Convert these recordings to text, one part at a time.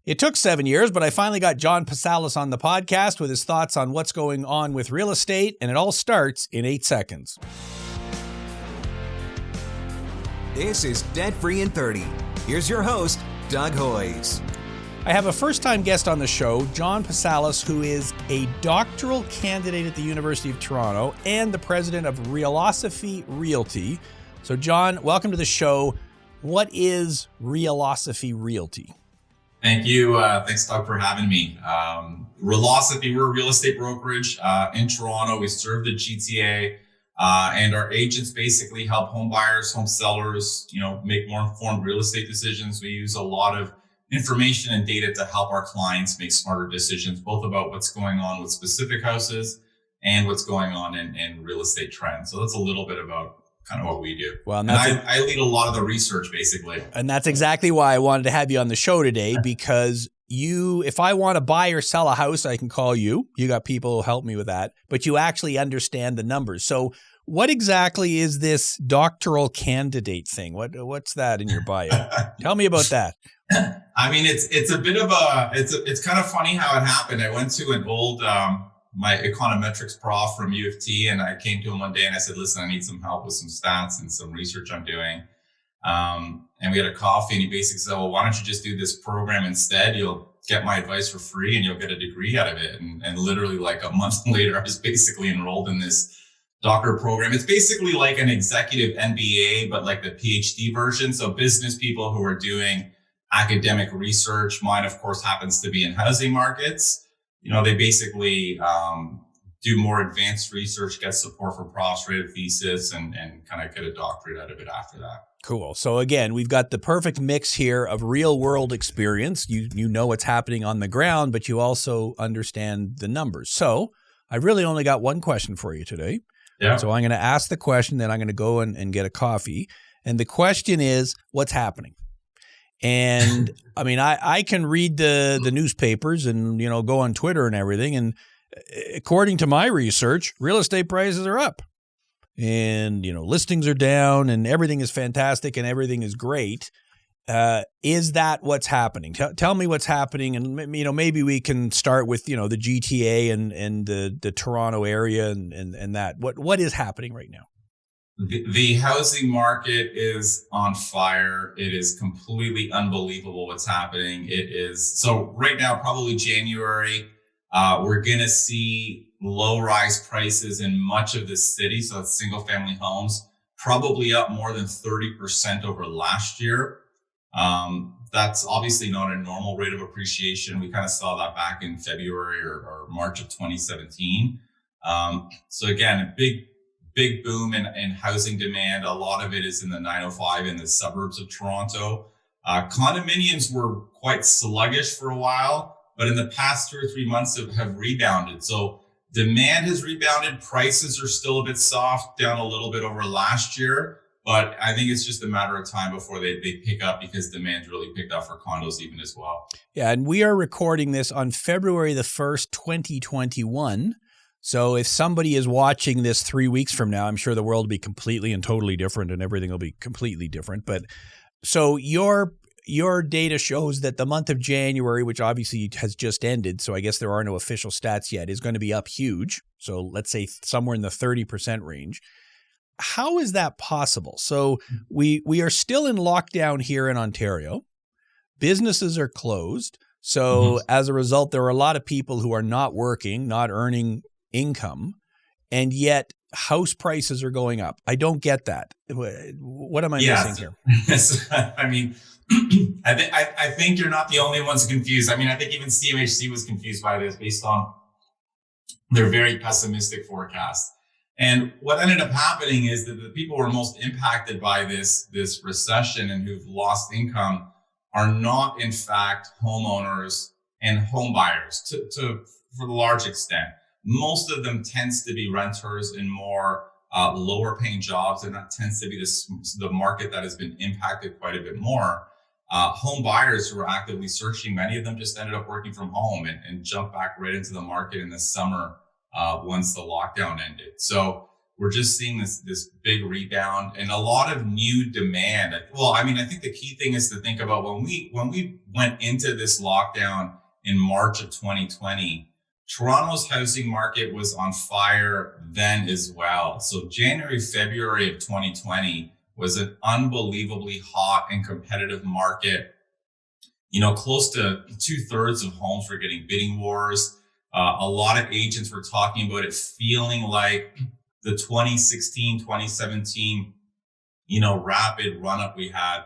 It took 7 years, but I finally got John Pasalis on the podcast with his thoughts on what's going on with real estate, and it all starts in 8 seconds. This is Debt Free in 30. Here's your host, Doug Hoyes. I have a first-time guest on the show, John Pasalis, who is a doctoral candidate at the University of Toronto and the president of Realosophy Realty. So, John, welcome to the show. What is Realosophy Realty? Thank you. Thanks, Doug, for having me. Realosophy, we're a real estate brokerage in Toronto. We serve the GTA, and our agents basically help home buyers, home sellers, make more informed real estate decisions. We use a lot of information and data to help our clients make smarter decisions, both about what's going on with specific houses and what's going on in real estate trends. So that's a little bit about kind of what we do. Well, and I lead a lot of the research, basically. And that's exactly why I wanted to have you on the show today, because if I want to buy or sell a house, I can call you. You got people who help me with that, but you actually understand the numbers. So what exactly is this doctoral candidate thing? What's that in your bio? Tell me about that. I mean, it's a bit of it's kind of funny how it happened. I went to an old, my econometrics prof from U of T, and I came to him one day and I said, listen, I need some help with some stats and some research I'm doing. And we had a coffee, and he basically said, well, why don't you just do this program instead? You'll get my advice for free and you'll get a degree out of it. And literally like a month later, I was basically enrolled in this doctor program. It's basically like an executive MBA, but like the PhD version. So business people who are doing academic research, mine of course happens to be in housing markets. They basically do more advanced research, get support for profs, write a thesis, and kind of get a doctorate out of it after that. Cool. So again, we've got the perfect mix here of real world experience. You know what's happening on the ground, but you also understand the numbers. So I really only got one question for you today. Yeah. So I'm going to ask the question, then I'm going to go and get a coffee. And the question is, what's happening? And I mean, I can read the newspapers and, go on Twitter and everything. And according to my research, real estate prices are up and, listings are down and everything is fantastic and everything is great. Is that what's happening? Tell me what's happening. And, maybe we can start with, the GTA and the Toronto area and that. What is happening right now? The housing market is on fire. It is completely unbelievable what's happening. So right now, probably January, we're going to see low rise prices in much of the city. So that's single family homes, probably up more than 30% over last year. That's obviously not a normal rate of appreciation. We kind of saw that back in February or March of 2017. So again, a big boom in housing demand. A lot of it is in the 905 in the suburbs of Toronto. Condominiums were quite sluggish for a while, but in the past 2 or 3 months have rebounded. So demand has rebounded. Prices are still a bit soft, down a little bit over last year, but I think it's just a matter of time before they pick up, because demand's really picked up for condos even as well. Yeah, and we are recording this on February the 1st, 2021. So if somebody is watching this 3 weeks from now, I'm sure the world will be completely and totally different and everything will be completely different. But so your data shows that the month of January, which obviously has just ended, so I guess there are no official stats yet, is going to be up huge. So let's say somewhere in the 30% range. How is that possible? So we are still in lockdown here in Ontario. Businesses are closed. So as a result, there are a lot of people who are not working, not earning income, and yet house prices are going up. I don't get that. What am I missing here? I mean, I think you're not the only ones confused. I mean, I think even CMHC was confused by this based on their very pessimistic forecast. And what ended up happening is that the people who are most impacted by this recession and who've lost income are not, in fact, homeowners and home buyers for the large extent. Most of them tends to be renters in more lower paying jobs, and that tends to be the market that has been impacted quite a bit more. Home buyers who are actively searching, many of them just ended up working from home and jumped back right into the market in the summer once the lockdown ended. So we're just seeing this big rebound and a lot of new demand. Well, I mean, I think the key thing is to think about when we went into this lockdown in March of 2020, Toronto's housing market was on fire then as well. So January, February of 2020 was an unbelievably hot and competitive market. Close to 2/3 of homes were getting bidding wars. A lot of agents were talking about it feeling like the 2016, 2017, rapid run up we had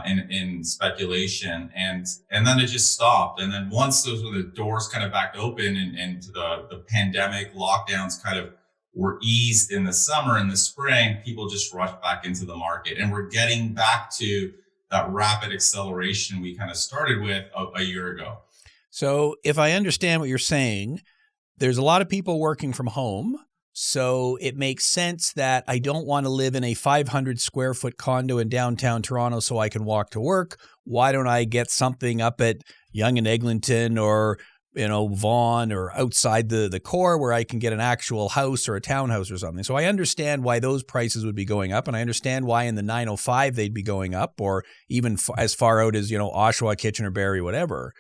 in speculation. And then it just stopped. And then once those were the doors kind of back open and the pandemic lockdowns kind of were eased in the summer and the spring, people just rushed back into the market. And we're getting back to that rapid acceleration we kind of started with a year ago. So if I understand what you're saying, there's a lot of people working from home. So it makes sense that I don't want to live in a 500 square foot condo in downtown Toronto so I can walk to work. Why don't I get something up at Yonge and Eglinton or Vaughan or outside the core where I can get an actual house or a townhouse or something. So I understand why those prices would be going up. And I understand why in the 905 they'd be going up, or even as far out as, Oshawa, Kitchener-Barrie, whatever.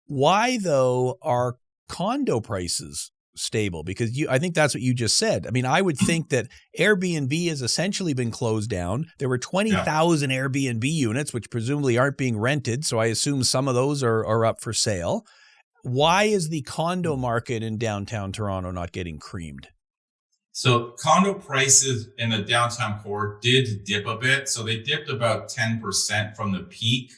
Why, though, are condo prices stable? Because I think that's what you just said. I mean, I would think that Airbnb has essentially been closed down. There were 20,000 Airbnb units, which presumably aren't being rented. So I assume some of those are up for sale. Why is the condo market in downtown Toronto not getting creamed? So condo prices in the downtown core did dip a bit. So they dipped about 10% from the peak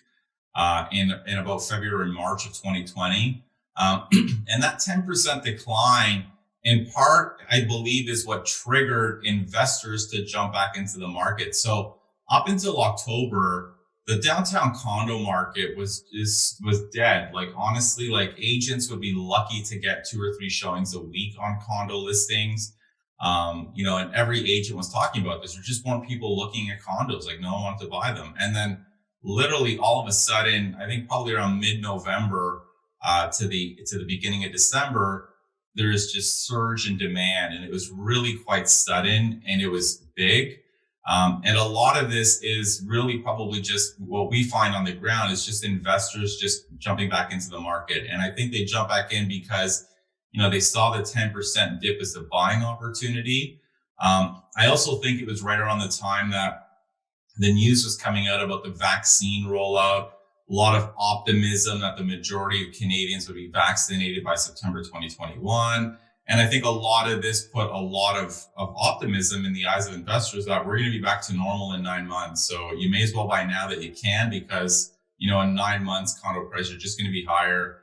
in about February, March of 2020. And that 10% decline, in part, I believe, is what triggered investors to jump back into the market. So up until October, the downtown condo market was dead. Like, honestly, like, agents would be lucky to get 2 or 3 showings a week on condo listings. And every agent was talking about this. There just weren't people looking at condos. Like, no one wanted to buy them. And then literally all of a sudden, I think probably around mid-November to the beginning of December, there is just surge in demand, and it was really quite sudden and it was big. And a lot of this is really probably just what we find on the ground is just investors just jumping back into the market. And I think they jump back in because, they saw the 10% dip as a buying opportunity. I also think it was right around the time that the news was coming out about the vaccine rollout, a lot of optimism that the majority of Canadians would be vaccinated by September 2021. And I think a lot of this put a lot of optimism in the eyes of investors that we're going to be back to normal in 9 months. So you may as well buy now that you can, because, in 9 months, condo prices are just going to be higher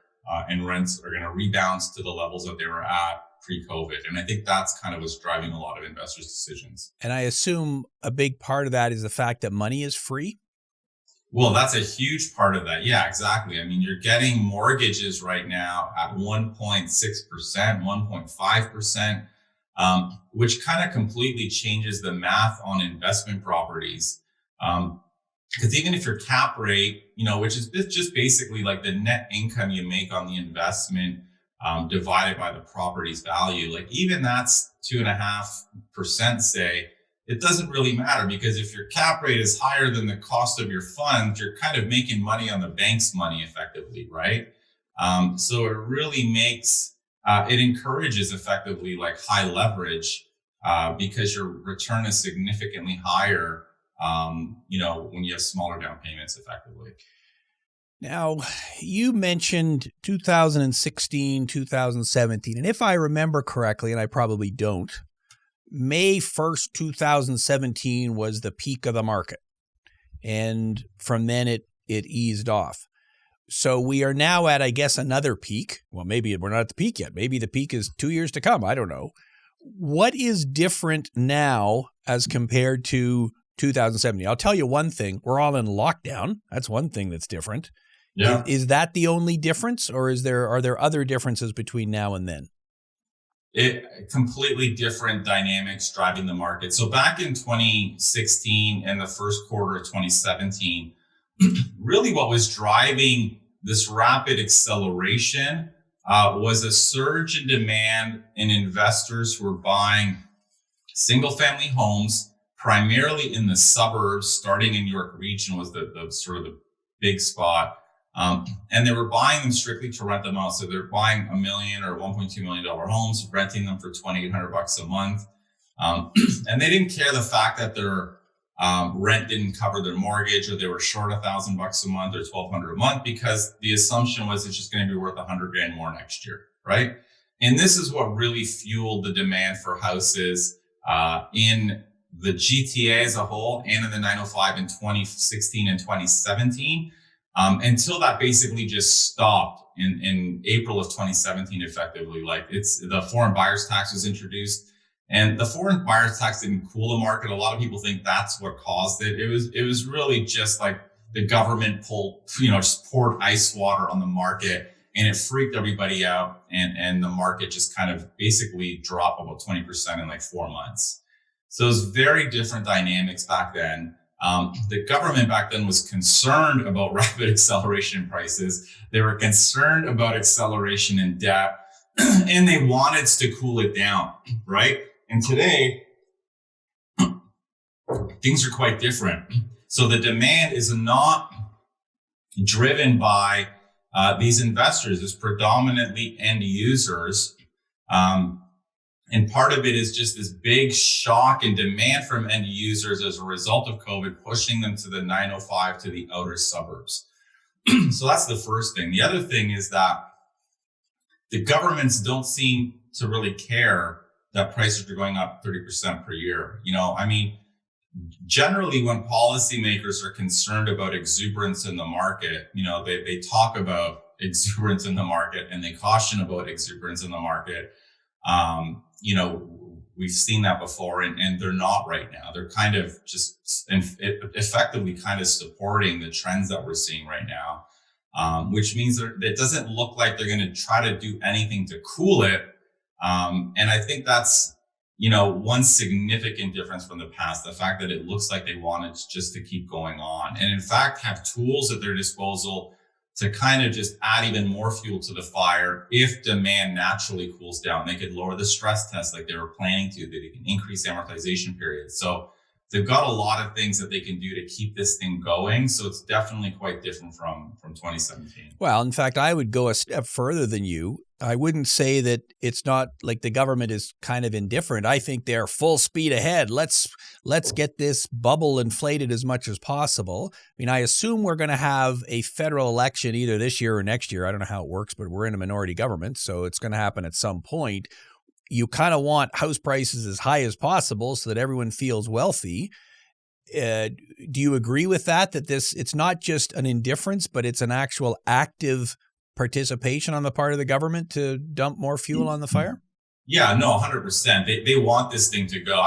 and rents are going to rebound to the levels that they were at pre-COVID. And I think that's kind of what's driving a lot of investors' decisions. And I assume a big part of that is the fact that money is free? Well, that's a huge part of that. Yeah, exactly. I mean, you're getting mortgages right now at 1.6%, 1.5%, which kind of completely changes the math on investment properties. Because even if your cap rate, which is just basically like the net income you make on the investment divided by the property's value, like even that's 2.5%, say, it doesn't really matter, because if your cap rate is higher than the cost of your fund, you're kind of making money on the bank's money effectively, right? So it really makes, it encourages effectively like high leverage because your return is significantly higher, when you have smaller down payments effectively. Now, you mentioned 2016, 2017, and if I remember correctly, and I probably don't, May 1st, 2017 was the peak of the market. And from then it eased off. So we are now at, I guess, another peak. Well, maybe we're not at the peak yet. Maybe the peak is 2 years to come. I don't know. What is different now as compared to 2017? I'll tell you one thing. We're all in lockdown. That's one thing that's different. Yeah. Is that the only difference, or are there other differences between now and then? Completely different dynamics driving the market. So back in 2016 and the first quarter of 2017, really what was driving this rapid acceleration was a surge in demand in investors who were buying single family homes, primarily in the suburbs, starting in York Region was the sort of the big spot. And they were buying them strictly to rent them out. So they're buying $1 million or $1.2 million homes, renting them for $2,800 a month. And they didn't care the fact that their rent didn't cover their mortgage, or they were short $1,000 a month or $1,200 a month, because the assumption was it's just going to be worth $100,000 more next year, right? And this is what really fueled the demand for houses in the GTA as a whole, and in the 905 in 2016 and 2017, until that basically just stopped in April of 2017. Effectively, like the foreign buyers tax was introduced. And the foreign buyers tax didn't cool the market. A lot of people think that's what caused it. It was really just like the government just poured ice water on the market, and it freaked everybody out. And the market just kind of basically dropped about 20% in like 4 months. So it was very different dynamics back then. The government back then was concerned about rapid acceleration in prices. They were concerned about acceleration in debt, and they wanted to cool it down, right? And today, things are quite different. So the demand is not driven by these investors. It's predominantly end users. And part of it is just this big shock in demand from end users as a result of COVID, pushing them to the 905, to the outer suburbs. So that's the first thing. The other thing is that the governments don't seem to really care that prices are going up 30% per year. Generally, when policymakers are concerned about exuberance in the market, they talk about exuberance in the market, and they caution about exuberance in the market. We've seen that before, and they're not right now. They're kind of just effectively kind of supporting the trends that we're seeing right now, which means that it doesn't look like they're going to try to do anything to cool it. And I think that's, one significant difference from the past, the fact that it looks like they want it just to keep going on, and in fact have tools at their disposal to kind of just add even more fuel to the fire. If demand naturally cools down, they could lower the stress test like they were planning to, they can increase amortization periods. So they've got a lot of things that they can do to keep this thing going. So it's definitely quite different from 2017. Well, in fact, I would go a step further than you. I wouldn't say that it's not like the government is kind of indifferent. I think they're full speed ahead. Let's get this bubble inflated as much as possible. I assume we're going to have a federal election either this year or next year. I don't know how it works, but we're in a minority government, so it's going to happen at some point. You kind of want house prices as high as possible so that everyone feels wealthy. Do you agree with that it's not just an indifference, but it's an actual active participation on the part of the government to dump more fuel on the fire? Yeah, no, 100%. They want this thing to go.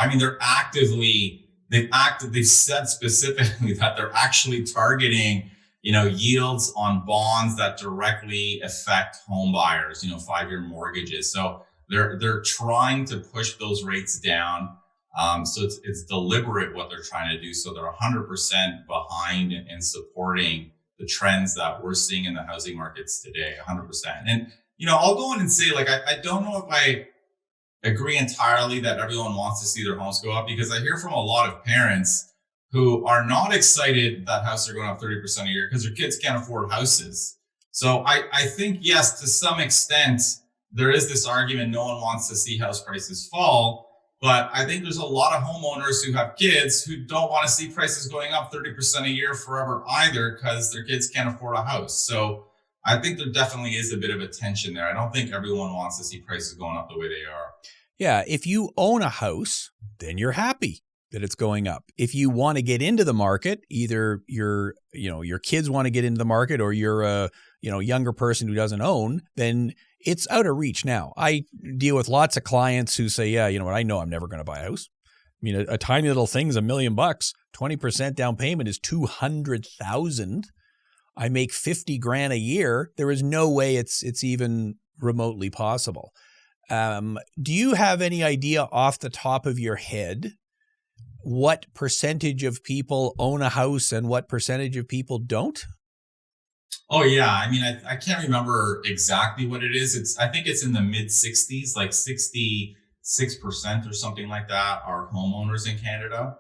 They've said specifically that they're actually targeting, yields on bonds that directly affect home buyers, 5-year mortgages. So they're trying to push those rates down. So it's deliberate what they're trying to do. So they're 100% behind and supporting the trends that we're seeing in the housing markets today, 100%. And, I'll go in and say, I don't know if I agree entirely that everyone wants to see their homes go up, because I hear from a lot of parents who are not excited that houses are going up 30% a year because their kids can't afford houses. So I think, yes, to some extent, there is this argument no one wants to see house prices fall. But I think there's a lot of homeowners who have kids who don't want to see prices going up 30% a year forever either, because their kids can't afford a house. So I think there definitely is a bit of a tension there. I don't think everyone wants to see prices going up the way they are. Yeah, if you own a house, then you're happy that it's going up. If you want to get into the market, either your kids want to get into the market, or you're a younger person who doesn't own, then it's out of reach now. I deal with lots of clients who say, yeah, I know I'm never going to buy a house. A tiny little thing is $1 million. 20% down payment is $200,000. I make $50,000 a year. There is no way it's even remotely possible. Do you have any idea off the top of your head what percentage of people own a house and what percentage of people don't? Oh, yeah. I can't remember exactly what it is. I think it's in the mid 60s, like 60 6% or something like that are homeowners in Canada.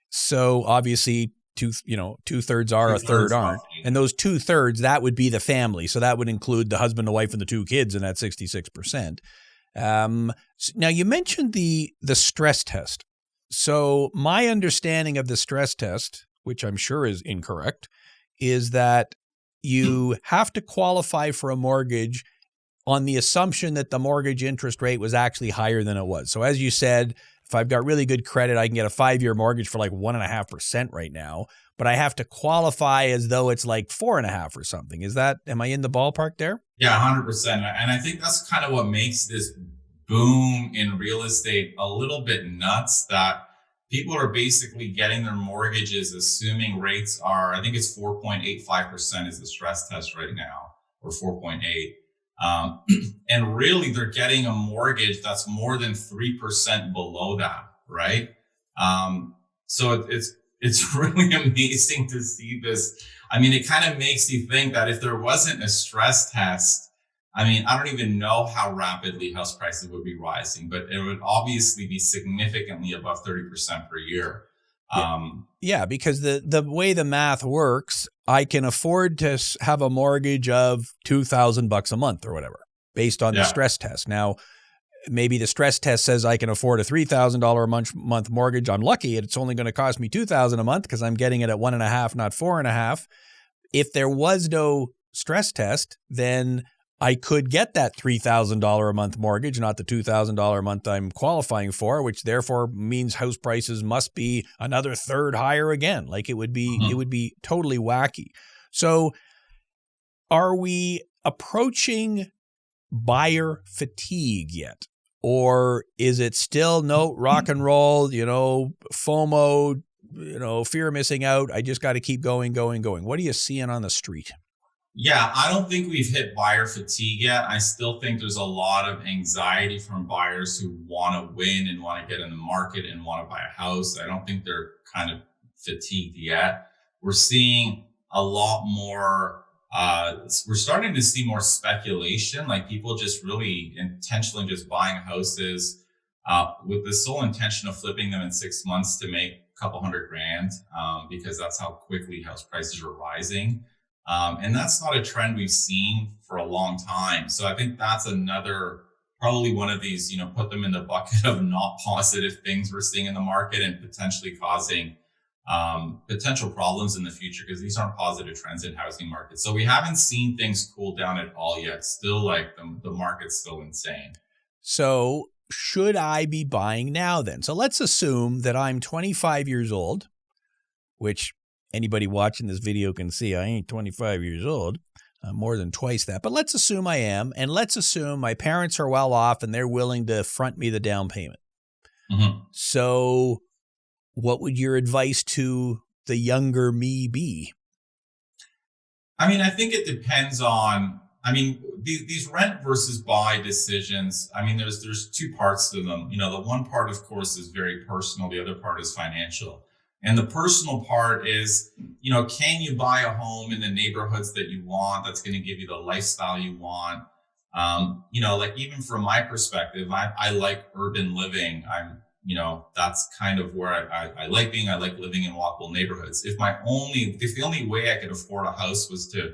So obviously, two-thirds are, a third aren't. Roughly. And those 2/3, that would be the family. So that would include the husband, the wife, and the 2 kids in that 66%. Now, you mentioned the stress test. So my understanding of the stress test, which I'm sure is incorrect, is that you have to qualify for a mortgage on the assumption that the mortgage interest rate was actually higher than it was. So as you said, if I've got really good credit, I can get a 5-year mortgage for like 1.5% right now, but I have to qualify as though it's like 4.5 or something. Am I in the ballpark there? Yeah, 100%. And I think that's kind of what makes this boom in real estate a little bit nuts, that people are basically getting their mortgages assuming rates are, I think it's 4.85% is the stress test right now, or 4.8. And really they're getting a mortgage that's more than 3% below that, right? So it's really amazing to see this. I mean, it kind of makes you think that if there wasn't a stress test, I mean, I don't even know how rapidly house prices would be rising, but it would obviously be significantly above 30% per year. Yeah, because the way the math works, I can afford to have a mortgage of $2,000 a month or whatever, based on the stress test. Now, maybe the stress test says I can afford a $3,000 a month mortgage. I'm lucky it's only going to cost me $2,000 a month because I'm getting it at 1.5, not 4.5. If there was no stress test, then I could get that $3,000 a month mortgage, not the $2,000 a month I'm qualifying for, which therefore means house prices must be another third higher again. Like it would be totally wacky. So are we approaching buyer fatigue yet? Or is it still rock and roll, FOMO, fear of missing out? I just got to keep going. What are you seeing on the street? Yeah, I don't think we've hit buyer fatigue yet. I still think there's a lot of anxiety from buyers who want to win and want to get in the market and want to buy a house. I don't think they're kind of fatigued yet. We're seeing a lot more, we're starting to see more speculation, like people just really intentionally just buying houses with the sole intention of flipping them in 6 months to make a couple $100,000, because that's how quickly house prices are rising. And that's not a trend we've seen for a long time. So I think that's another, probably one of these, put them in the bucket of not positive things we're seeing in the market and potentially causing potential problems in the future, because these aren't positive trends in housing markets. So we haven't seen things cool down at all yet. Still, like the market's still insane. So should I be buying now then? So let's assume that I'm 25 years old, which anybody watching this video can see I ain't 25 years old. I'm more than twice that. But let's assume I am, and let's assume my parents are well off and they're willing to front me the down payment. Mm-hmm. So what would your advice to the younger me be? I mean, I think it depends on, these rent versus buy decisions. I mean, there's two parts to them. The one part, of course, is very personal. The other part is financial. And the personal part is, can you buy a home in the neighborhoods that you want, that's going to give you the lifestyle you want? Like even from my perspective, I like urban living. That's kind of where I like being. I like living in walkable neighborhoods. If the only way I could afford a house was to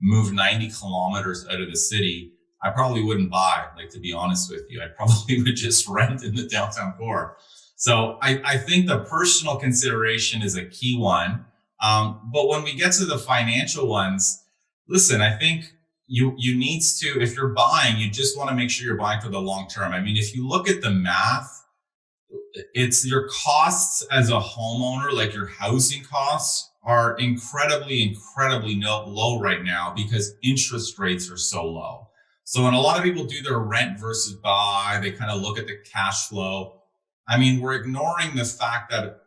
move 90 kilometers out of the city, I probably wouldn't buy, like, to be honest with you. I probably would just rent in the downtown core. So I think the personal consideration is a key one. But when we get to the financial ones, listen, I think you need to, if you're buying, you just want to make sure you're buying for the long term. I mean, if you look at the math, it's your costs as a homeowner, like your housing costs are incredibly low right now because interest rates are so low. So when a lot of people do their rent versus buy, they kind of look at the cash flow. I mean, we're ignoring the fact that,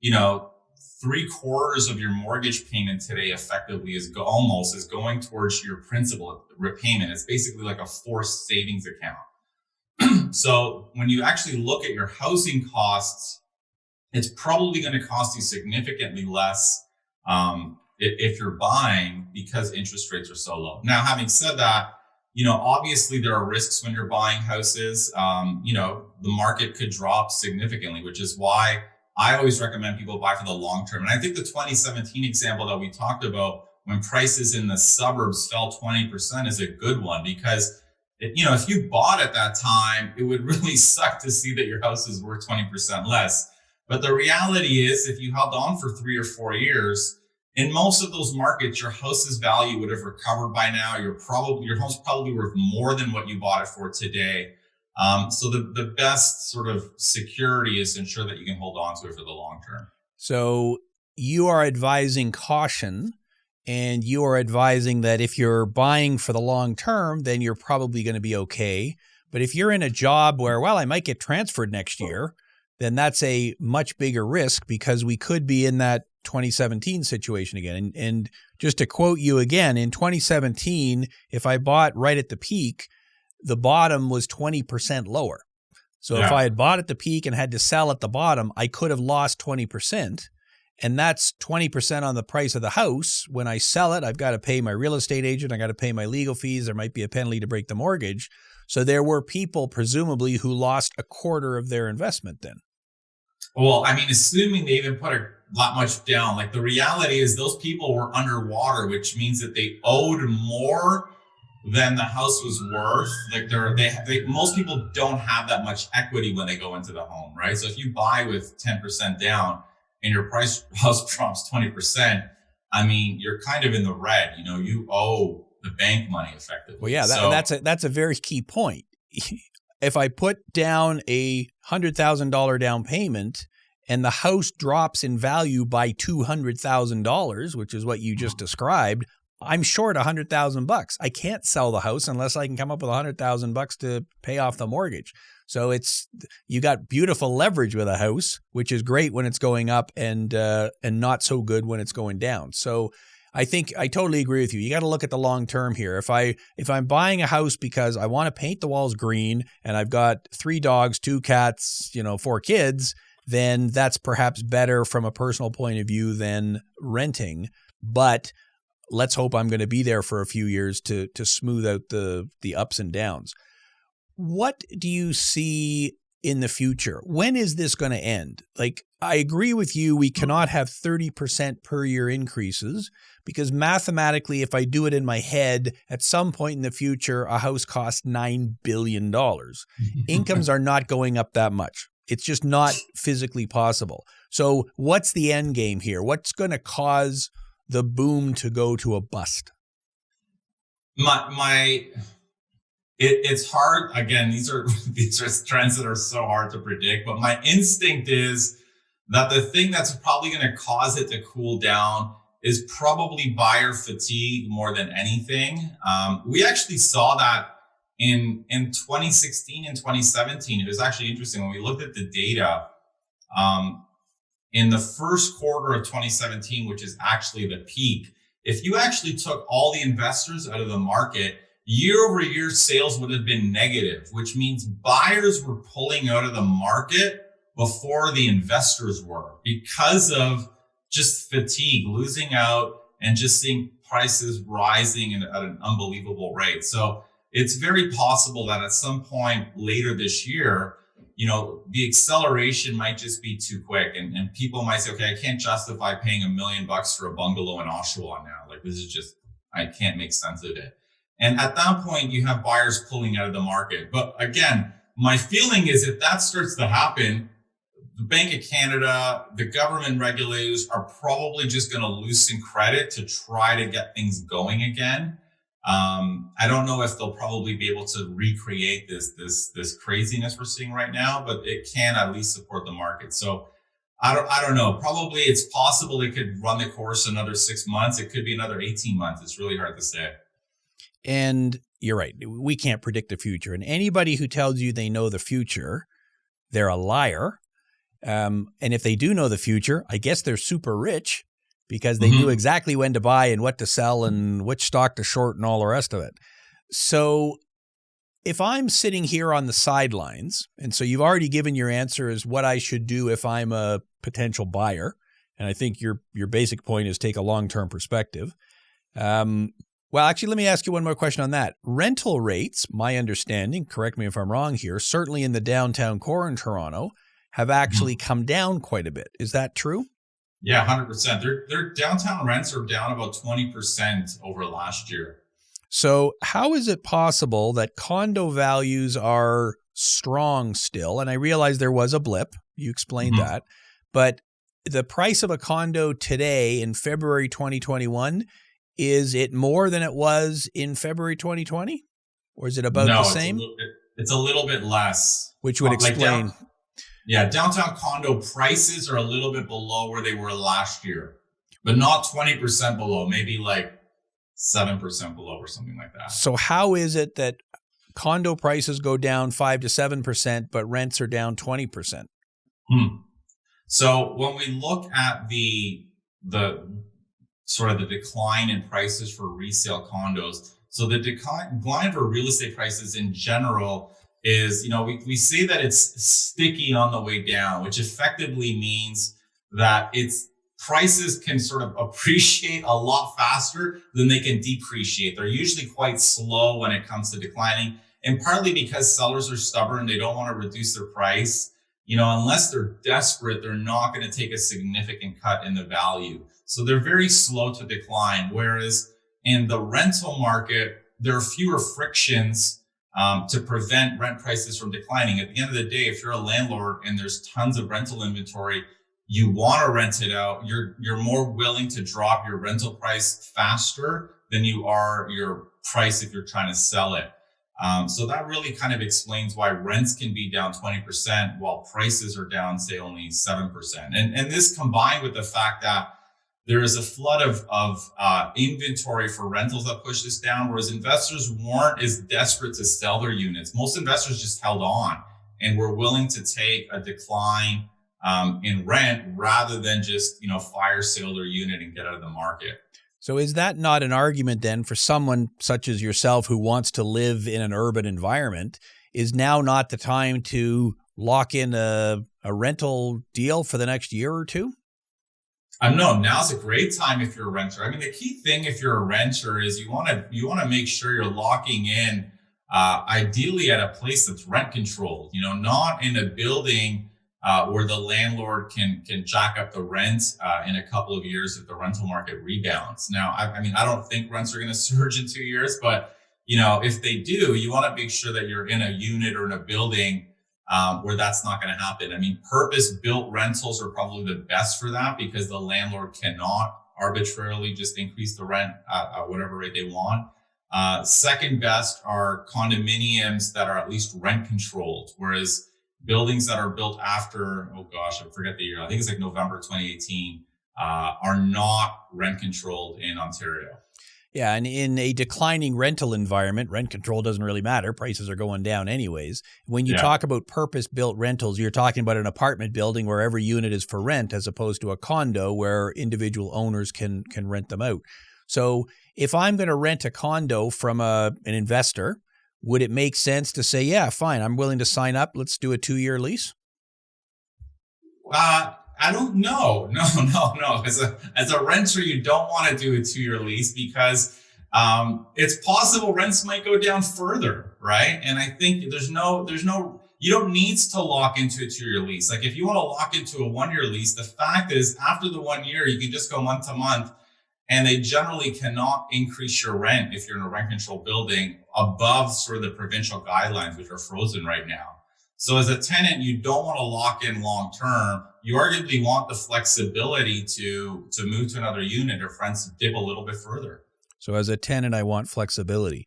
3/4 of your mortgage payment today effectively is going towards your principal repayment. It's basically like a forced savings account. So when you actually look at your housing costs, it's probably going to cost you significantly less if you're buying, because interest rates are so low. Now, having said that, Obviously there are risks when you're buying houses. The market could drop significantly, which is why I always recommend people buy for the long term. And I think the 2017 example that we talked about, when prices in the suburbs fell 20%, is a good one, because if you bought at that time, it would really suck to see that your house is worth 20% less. But the reality is, if you held on for 3 or 4 years, in most of those markets, your house's value would have recovered by now. Your home's probably worth more than what you bought it for today. So the best sort of security is to ensure that you can hold on to it for the long term. So you are advising caution, and you are advising that if you're buying for the long term, then you're probably going to be okay. But if you're in a job where, well, I might get transferred next year, then that's a much bigger risk, because we could be in that 2017 situation again. And just to quote you again, in 2017, if I bought right at the peak, the bottom was 20% lower. So if I had bought at the peak and had to sell at the bottom, I could have lost 20%. And that's 20% on the price of the house. When I sell it, I've got to pay my real estate agent. I got to pay my legal fees. There might be a penalty to break the mortgage. So there were people presumably who lost a quarter of their investment then. Well, I mean, assuming they even put a lot much down, like, the reality is those people were underwater, which means that they owed more than the house was worth. Like, most people don't have that much equity when they go into the home, right? So if you buy with 10% down and your house drops 20%, I mean, you're kind of in the red. You owe the bank money effectively. Well, yeah, that's a very key point. If I put down a $100,000 down payment and the house drops in value by $200,000, which is what you just described, I'm short $100,000. I can't sell the house unless I can come up with $100,000 to pay off the mortgage. So you got beautiful leverage with a house, which is great when it's going up, and not so good when it's going down. So I think I totally agree with you. You got to look at the long term here. If I'm buying a house because I want to paint the walls green and I've got 3 dogs, 2 cats, 4 kids, then that's perhaps better from a personal point of view than renting. But let's hope I'm going to be there for a few years to smooth out the ups and downs. What do you see in the future? When is this going to end? Like, I agree with you. We cannot have 30% per year increases, because mathematically, if I do it in my head, at some point in the future, a house costs $9 billion. Incomes are not going up that much. It's just not physically possible. So what's the end game here? What's going to cause the boom to go to a bust? It's hard. Again, these are trends that are so hard to predict. But my instinct is that the thing that's probably going to cause it to cool down is probably buyer fatigue more than anything. We actually saw that in 2016 and 2017. It was actually interesting when we looked at the data. In the first quarter of 2017, which is actually the peak, if you actually took all the investors out of the market, year over year sales would have been negative, which means buyers were pulling out of the market before the investors were, because of just fatigue, losing out, and just seeing prices rising at an unbelievable rate. So it's very possible that at some point later this year, the acceleration might just be too quick, and people might say, okay, I can't justify paying $1 million for a bungalow in Oshawa now. Like, this is just, I can't make sense of it. And at that point, you have buyers pulling out of the market. But again, my feeling is, if that starts to happen, the Bank of Canada, the government regulators are probably just going to loosen credit to try to get things going again. I don't know if they'll probably be able to recreate this craziness we're seeing right now, but it can at least support the market. So I don't know. Probably it's possible it could run the course another 6 months. It could be another 18 months. It's really hard to say. And you're right. We can't predict the future. And anybody who tells you they know the future, they're a liar. And if they do know the future, I guess they're super rich, because they knew exactly when to buy and what to sell and which stock to short and all the rest of it. So if I'm sitting here on the sidelines, and so you've already given your answer as what I should do if I'm a potential buyer, and I think your basic point is take a long-term perspective. Well, actually, let me ask you one more question on that. Rental rates, my understanding, correct me if I'm wrong here, certainly in the downtown core in Toronto, have actually come down quite a bit. Is that true? Yeah, 100%. Their downtown rents are down about 20% over last year. So how is it possible that condo values are strong still? And I realize there was a blip. You explained that. But the price of a condo today in February 2021, is it more than it was in February 2020? Or is it about the same? It's a little bit less. Which would explain. Downtown condo prices are a little bit below where they were last year, but not 20% below, maybe like 7% below or something like that. So how is it that condo prices go down 5 to 7%, but rents are down 20%? So when we look at the sort of the decline in prices for resale condos, so the decline for real estate prices in general is, we say that it's sticky on the way down, which effectively means that it's prices can sort of appreciate a lot faster than they can depreciate. They're usually quite slow when it comes to declining, and partly because sellers are stubborn. They don't want to reduce their price. Unless they're desperate, they're not going to take a significant cut in the value. So they're very slow to decline. Whereas in the rental market, there are fewer frictions to prevent rent prices from declining. At the end of the day, if you're a landlord and there's tons of rental inventory, you want to rent it out, you're more willing to drop your rental price faster than you are your price if you're trying to sell it. So that really kind of explains why rents can be down 20% while prices are down, say, only 7%. And this combined with the fact that there is a flood of inventory for rentals that push this down, whereas investors weren't as desperate to sell their units. Most investors just held on and were willing to take a decline in rent rather than just, fire sale their unit and get out of the market. So is that not an argument then for someone such as yourself who wants to live in an urban environment? Is now not the time to lock in a rental deal for the next year or two? No, now's a great time if you're a renter. I mean, the key thing if you're a renter is you want to make sure you're locking in, ideally at a place that's rent controlled. Not in a building where the landlord can jack up the rent in a couple of years if the rental market rebounds. Now, I don't think rents are going to surge in 2 years, but if they do, you want to make sure that you're in a unit or in a building where that's not going to happen. Purpose-built rentals are probably the best for that because the landlord cannot arbitrarily just increase the rent at whatever rate they want. Second best are condominiums that are at least rent controlled, whereas buildings that are built after, I forget the year, I think it's like November 2018, are not rent controlled in Ontario. Yeah, and in a declining rental environment, rent control doesn't really matter. Prices are going down anyways. When you talk about purpose-built rentals, you're talking about an apartment building where every unit is for rent as opposed to a condo where individual owners can rent them out. So if I'm going to rent a condo from an investor, would it make sense to say, yeah, fine, I'm willing to sign up. Let's do a 2-year lease? I don't know. No. As a renter, you don't want to do a 2-year lease because it's possible rents might go down further, right? And I think you don't need to lock into a 2-year lease. Like if you want to lock into a 1-year lease, the fact is after the 1 year, you can just go month to month. And they generally cannot increase your rent if you're in a rent control building above sort of the provincial guidelines, which are frozen right now. So as a tenant, you don't want to lock in long term. You arguably want the flexibility to move to another unit or rents dip a little bit further. So as a tenant, I want flexibility.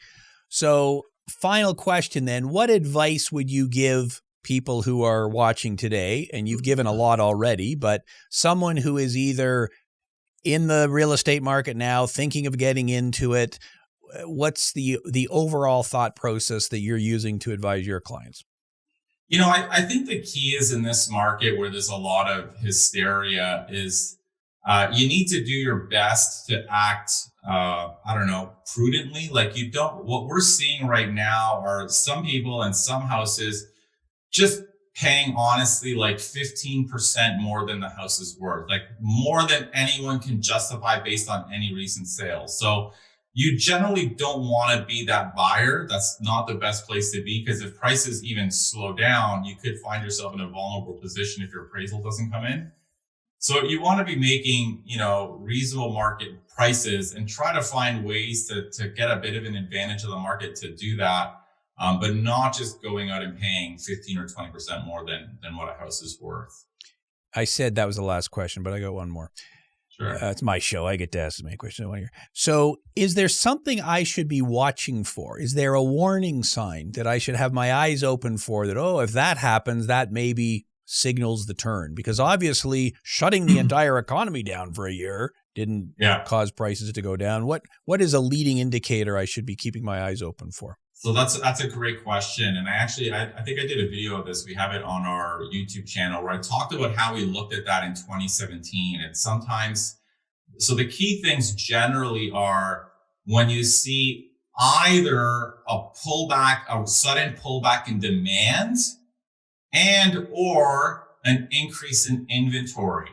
So final question then, what advice would you give people who are watching today? And you've given a lot already, but someone who is either in the real estate market now, thinking of getting into it, what's the overall thought process that you're using to advise your clients? I think the key is in this market where there's a lot of hysteria is you need to do your best to act, prudently. Like what we're seeing right now are some people and some houses just paying honestly like 15% more than the house is worth, like more than anyone can justify based on any recent sales. So, you generally don't want to be that buyer. That's not the best place to be, because if prices even slow down, you could find yourself in a vulnerable position if your appraisal doesn't come in. So you want to be making, reasonable market prices and try to find ways to get a bit of an advantage of the market to do that, but not just going out and paying 15 or 20% more than what a house is worth. I said that was the last question, but I got one more. Sure. It's my show. I get to ask as many questions as I want to hear. So is there something I should be watching for? Is there a warning sign that I should have my eyes open for that, if that happens, that maybe signals the turn? Because obviously shutting the entire economy down for a year didn't cause prices to go down. What is a leading indicator I should be keeping my eyes open for? So that's a great question. And I think I did a video of this. We have it on our YouTube channel where I talked about how we looked at that in 2017. And so the key things generally are when you see either a sudden pullback in demand and or an increase in inventory,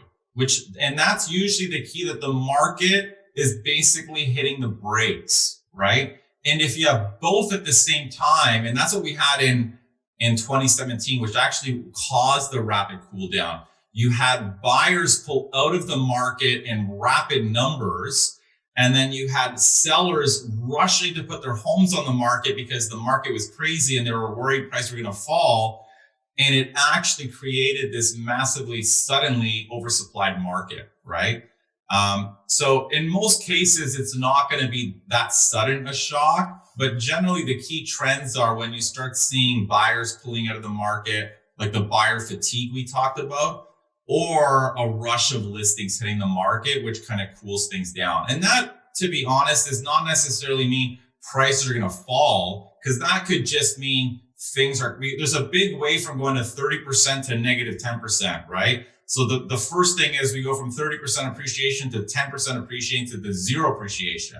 and that's usually the key, that the market is basically hitting the brakes, right? And if you have both at the same time, and that's what we had in 2017, which actually caused the rapid cool down. You had buyers pull out of the market in rapid numbers, and then you had sellers rushing to put their homes on the market because the market was crazy and they were worried prices were going to fall. And it actually created this massively, suddenly oversupplied market, right? So in most cases, it's not going to be that sudden a shock, but generally the key trends are when you start seeing buyers pulling out of the market, like the buyer fatigue we talked about, or a rush of listings hitting the market, which kind of cools things down. And that, to be honest, does not necessarily mean prices are going to fall, because that could just mean there's a big way from going to 30% to negative 10%, right? So the first thing is we go from 30% appreciation to 10% appreciation to zero appreciation.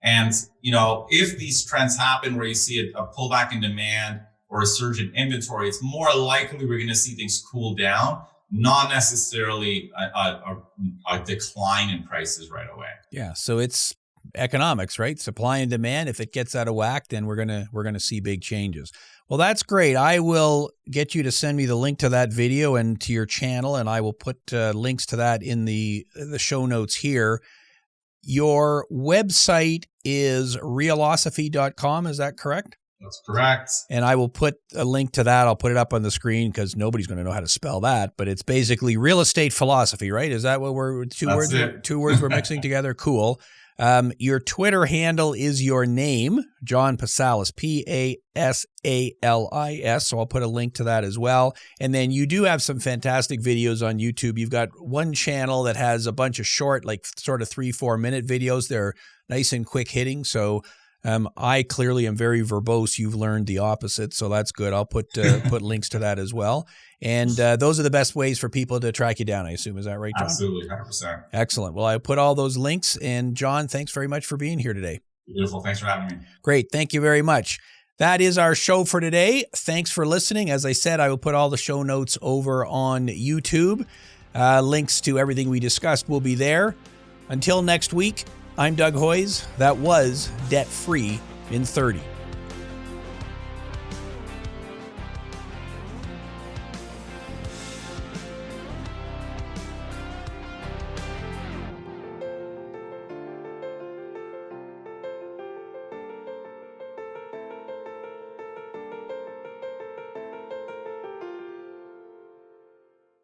And, if these trends happen where you see a pullback in demand or a surge in inventory, it's more likely we're going to see things cool down, not necessarily a decline in prices right away. Yeah. So it's economics, right? Supply and demand. If it gets out of whack, then we're going to see big changes. Well, that's great. I will get you to send me the link to that video and to your channel, and I will put links to that in the show notes here. Your website is realosophy.com. Is that correct? That's correct. And I will put a link to that. I'll put it up on the screen because nobody's going to know how to spell that. But it's basically real estate philosophy, right? Is that what two words we're mixing together? Cool. Your Twitter handle is your name, John Pasalis, Pasalis. So I'll put a link to that as well. And then you do have some fantastic videos on YouTube. You've got one channel that has a bunch of short, like sort of 3-4 minute videos. They're nice and quick hitting. So I clearly am very verbose. You've learned the opposite, so that's good. I'll put links to that as well. And those are the best ways for people to track you down, I assume. Is that right, John? Absolutely, 100%. Excellent. Well, I put all those links. And John, thanks very much for being here today. Beautiful. Thanks for having me. Great. Thank you very much. That is our show for today. Thanks for listening. As I said, I will put all the show notes over on YouTube. Links to everything we discussed will be there. Until next week, I'm Doug Hoyes. That was Debt Free in 30.